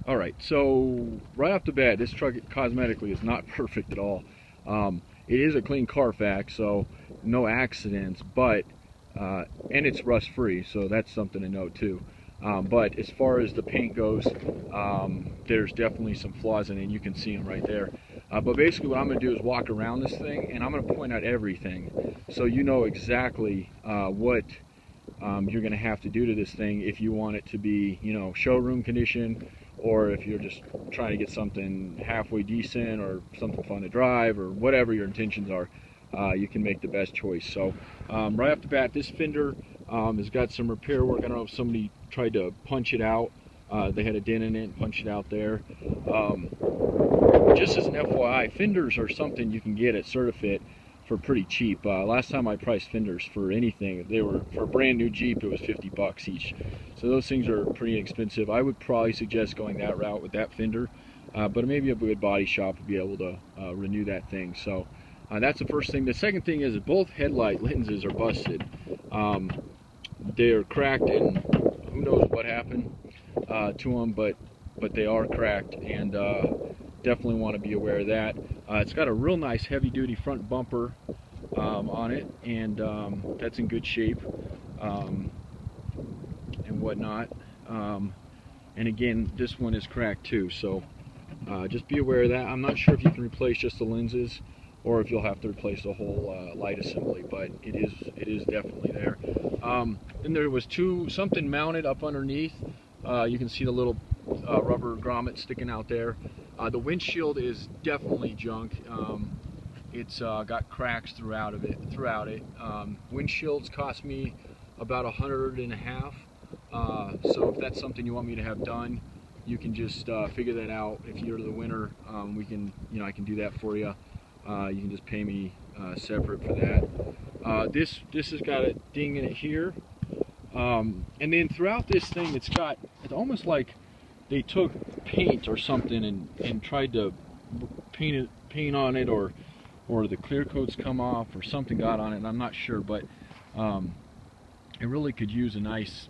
All right, so right off the bat, this truck cosmetically is not perfect at all. It is a clean Carfax, so no accidents, but and it's rust free, so that's something to note too. But as far as the paint goes, there's definitely some flaws in it, and you can see them right there. But basically what I'm going to do is walk around this thing, and I'm going to point out everything, so you know exactly what you're going to have to do to this thing if you want it to be, you know, showroom condition, or if you're just trying to get something halfway decent or something fun to drive, or whatever your intentions are. You can make the best choice. So right off the bat, this fender has got some repair work. I don't know if somebody tried to punch it out. They had a dent in it and punched it out there. Um, just as an FYI, fenders are something you can get at CertaFit for pretty cheap. Last time I priced fenders for anything, they were, for a brand new Jeep, it was 50 bucks each. So those things are pretty expensive. I would probably suggest going that route with that fender, but maybe a good body shop would be able to renew that thing. So that's the first thing. The second thing is that both headlight lenses are busted. They're cracked, and who knows what happened to them, but they are cracked, and definitely want to be aware of that. It's got a real nice heavy-duty front bumper on it, and that's in good shape and whatnot. And again, this one is cracked too, so just be aware of that. I'm not sure if you can replace just the lenses or if you'll have to replace the whole light assembly, but it is definitely there. Then there was something mounted up underneath. You can see the little rubber grommet sticking out there. The windshield is definitely junk. It's got cracks throughout it. Windshields cost me about $150. So if that's something you want me to have done, you can just figure that out. If you're the winner, we can, I can do that for you. You can just pay me separate for that. This has got a ding in it here, and then throughout this thing, it's almost like they took paint or something and tried to paint on it, or the clear coats come off, or something got on it, and I'm not sure, but it really could use a nice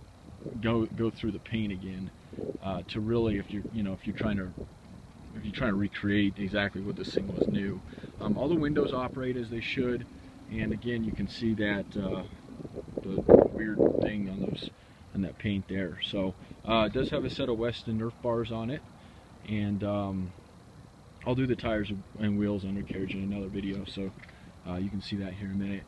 go through the paint again to really, if you're trying to recreate exactly what this thing was new. All the windows operate as they should, and again, you can see that the weird thing on that paint there. So it does have a set of Weston Nerf bars on it, and I'll do the tires and wheels undercarriage in another video, so you can see that here in a minute.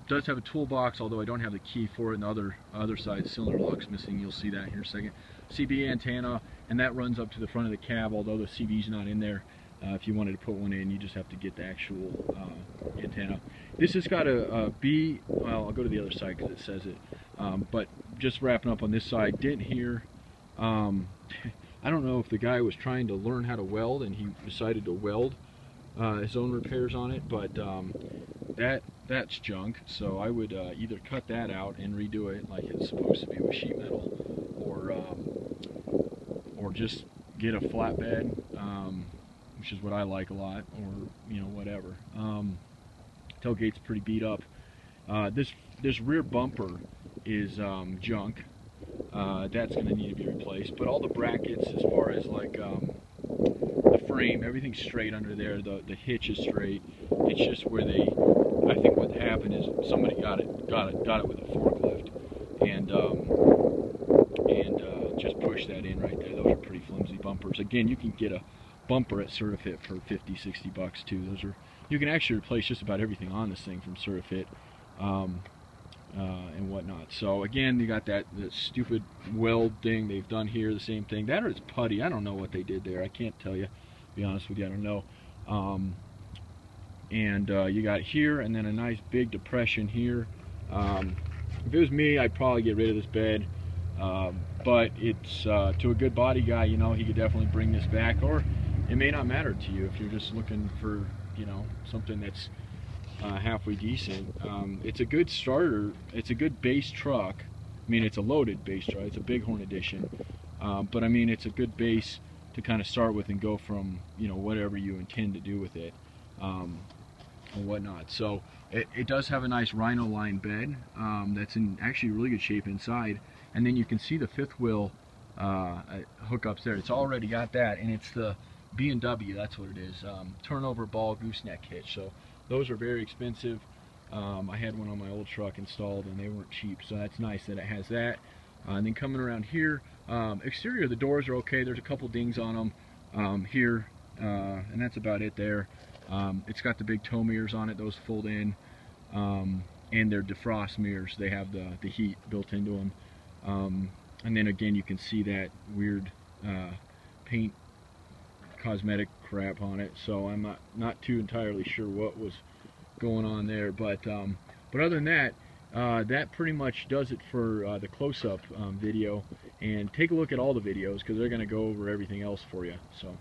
Does have a toolbox, although I don't have the key for it, and the other side cylinder lock's missing. You'll see that here in a second. CB antenna, and that runs up to the front of the cab, although the CB's not in there. If you wanted to put one in, you just have to get the actual antenna. This has got a B, well, I'll go to the other side because it says it, but just wrapping up on this side, dent here. I don't know if the guy was trying to learn how to weld and he decided to weld his own repairs on it, but that's junk. So I would either cut that out and redo it like it's supposed to be with sheet metal, or just get a flatbed, which is what I like a lot, or whatever. Tailgate's pretty beat up. This rear bumper is junk. That's going to need to be replaced, but all the brackets, as far as like the frame, everything's straight under there. The hitch is straight. It's just where I think what happened is somebody got it with a forklift, and just pushed that in right there. Those are pretty flimsy bumpers. Again, you can get a bumper at CertaFit for 50, 60 bucks too. You can actually replace just about everything on this thing from CertaFit. And whatnot. So again, you got that stupid weld thing they've done here, the same thing. That or it's putty. I don't know what they did there. I can't tell you. To be honest with you, I don't know. And you got here, and then a nice big depression here. If it was me, I'd probably get rid of this bed. But it's to a good body guy, he could definitely bring this back. Or it may not matter to you if you're just looking for, something that's halfway decent. It's a good starter. It's a good base truck. I mean, it's a loaded base truck. It's a Bighorn edition, but I mean, it's a good base to kind of start with and go from whatever you intend to do with it, and whatnot. So it does have a nice Rhino line bed that's in actually really good shape inside, and then you can see the fifth wheel hookups there. It's already got that, and it's the B&W, that's what it is, turnover ball gooseneck hitch. So those are very expensive. I had one on my old truck installed and they weren't cheap, so that's nice that it has that. And then coming around here, exterior, the doors are okay. There's a couple dings on them here, and that's about it there. It's got the big tow mirrors on it, those fold in, and they're defrost mirrors. They have the heat built into them. And then again, you can see that weird paint cosmetic crap on it, so I'm not too entirely sure what was going on there, but other than that, that pretty much does it for the close-up video. And take a look at all the videos, because they're going to go over everything else for you. So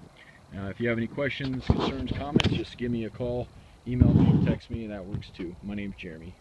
if you have any questions, concerns, comments, just give me a call, email me, text me, and that works too. My name's Jeremy.